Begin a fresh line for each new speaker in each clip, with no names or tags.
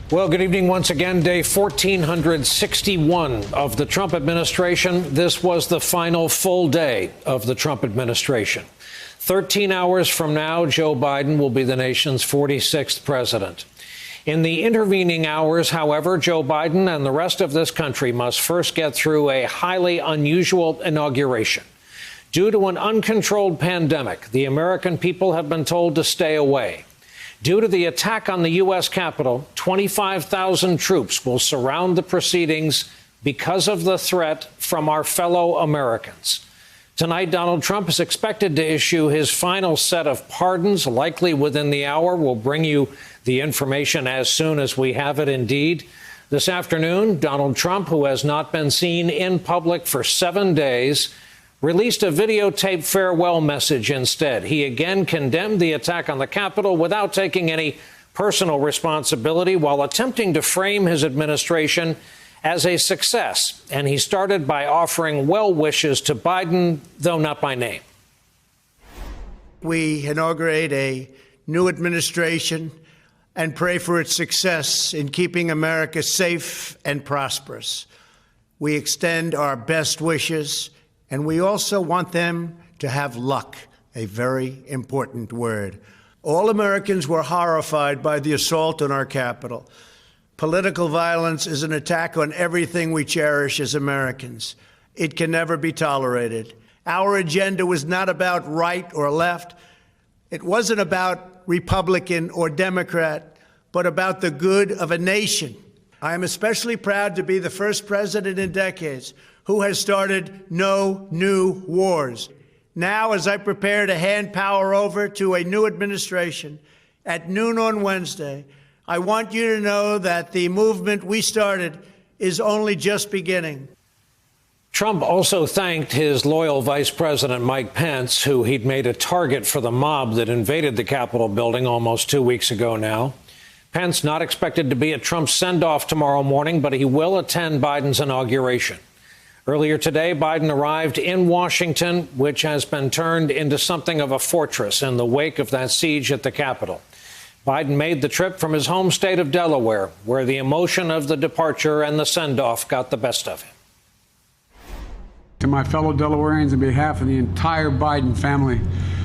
Well, good evening once again. Day 1461 of the Trump administration. This was the final full day of the Trump administration. 13 hours from now, Joe Biden will be the nation's 46th president. In the intervening hours, however, Joe Biden and the rest of this country must first get through a highly unusual inauguration. Due to an uncontrolled pandemic, the American people have been told to stay away. Due to the attack on the U.S. Capitol, 25,000 troops will surround the proceedings because of the threat from our fellow Americans. Tonight, Donald Trump is expected to issue his final set of pardons, likely within the hour. We'll bring you the information as soon as we have it indeed. This afternoon, Donald Trump, who has not been seen in public for 7 days, released a videotaped farewell message instead. He again condemned the attack on the Capitol without taking any personal responsibility while attempting to frame his administration as a success. And he started by offering well wishes to Biden, though not by name.
We inaugurate a new administration and pray for its success in keeping America safe and prosperous. We extend our best wishes, and we also want them to have luck, a very important word. All Americans were horrified by the assault on our Capitol. Political violence is an attack on everything we cherish as Americans. It can never be tolerated. Our agenda was not about right or left. It wasn't about Republican or Democrat, but about the good of a nation. I am especially proud to be the first president in decades who has started no new wars. Now, as I prepare to hand power over to a new administration at noon on Wednesday, I want you to know that the movement we started is only just beginning.
Trump also thanked his loyal Vice President Mike Pence, who he'd made a target for the mob that invaded the Capitol building almost 2 weeks ago now. Pence not expected to be at Trump's send-off tomorrow morning, but he will attend Biden's inauguration. Earlier today, Biden arrived in Washington, which has been turned into something of a fortress in the wake of that siege at the Capitol. Biden made the trip from his home state of Delaware, where the emotion of the departure and the send-off got the best of him.
To my fellow Delawareans, on behalf of the entire Biden family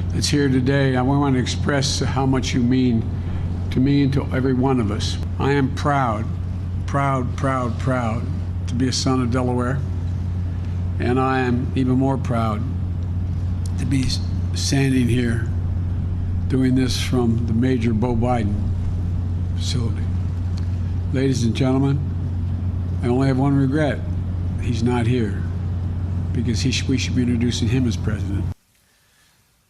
that's here today, I want to express how much you mean to me and to every one of us. I am proud to be a son of Delaware. And I am even more proud to be standing here doing this from the Major Beau Biden facility. Ladies and gentlemen, I only have one regret. He's not here, because we should be introducing him as president.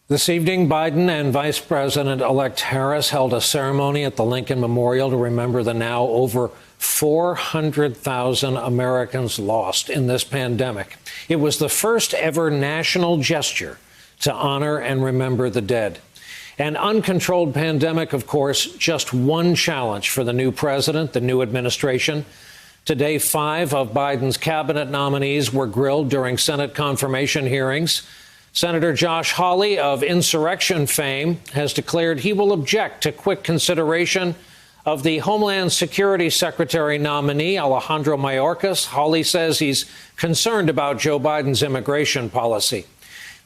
This evening, Biden and Vice President-elect Harris held a ceremony at the Lincoln Memorial to remember the now over 400,000 Americans lost in this pandemic. It was the first ever national gesture to honor and remember the dead. An uncontrolled pandemic, of course, just one challenge for the new president, the new administration. Today, 5 of Biden's cabinet nominees were grilled during Senate confirmation hearings. Senator Josh Hawley of insurrection fame has declared he will object to quick consideration of the Homeland Security Secretary nominee, Alejandro Mayorkas. Hawley says he's concerned about Joe Biden's immigration policy.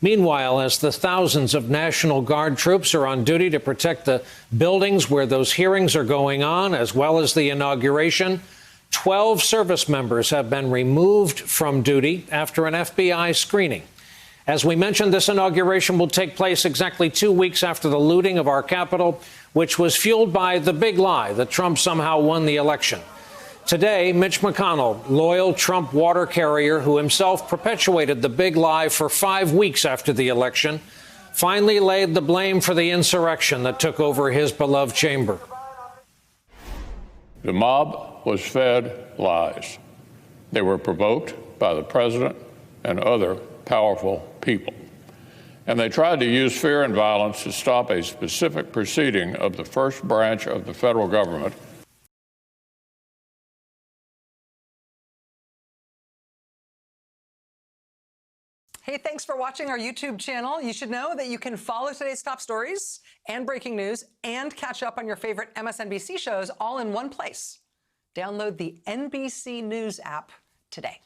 Meanwhile, as the thousands of National Guard troops are on duty to protect the buildings where those hearings are going on, as well as the inauguration, 12 service members have been removed from duty after an FBI screening. As we mentioned, this inauguration will take place exactly 2 weeks after the looting of our Capitol, which was fueled by the big lie that Trump somehow won the election. Today, Mitch McConnell, loyal Trump water carrier who himself perpetuated the big lie for 5 weeks after the election, finally laid the blame for the insurrection that took over his beloved chamber.
The mob was fed lies. They were provoked by the president and other powerful people. And they tried to use fear and violence to stop a specific proceeding of the first branch of the federal government.
Hey, thanks for watching our YouTube channel. You should know that you can follow today's top stories and breaking news and catch up on your favorite MSNBC shows all in one place. Download the NBC News app today.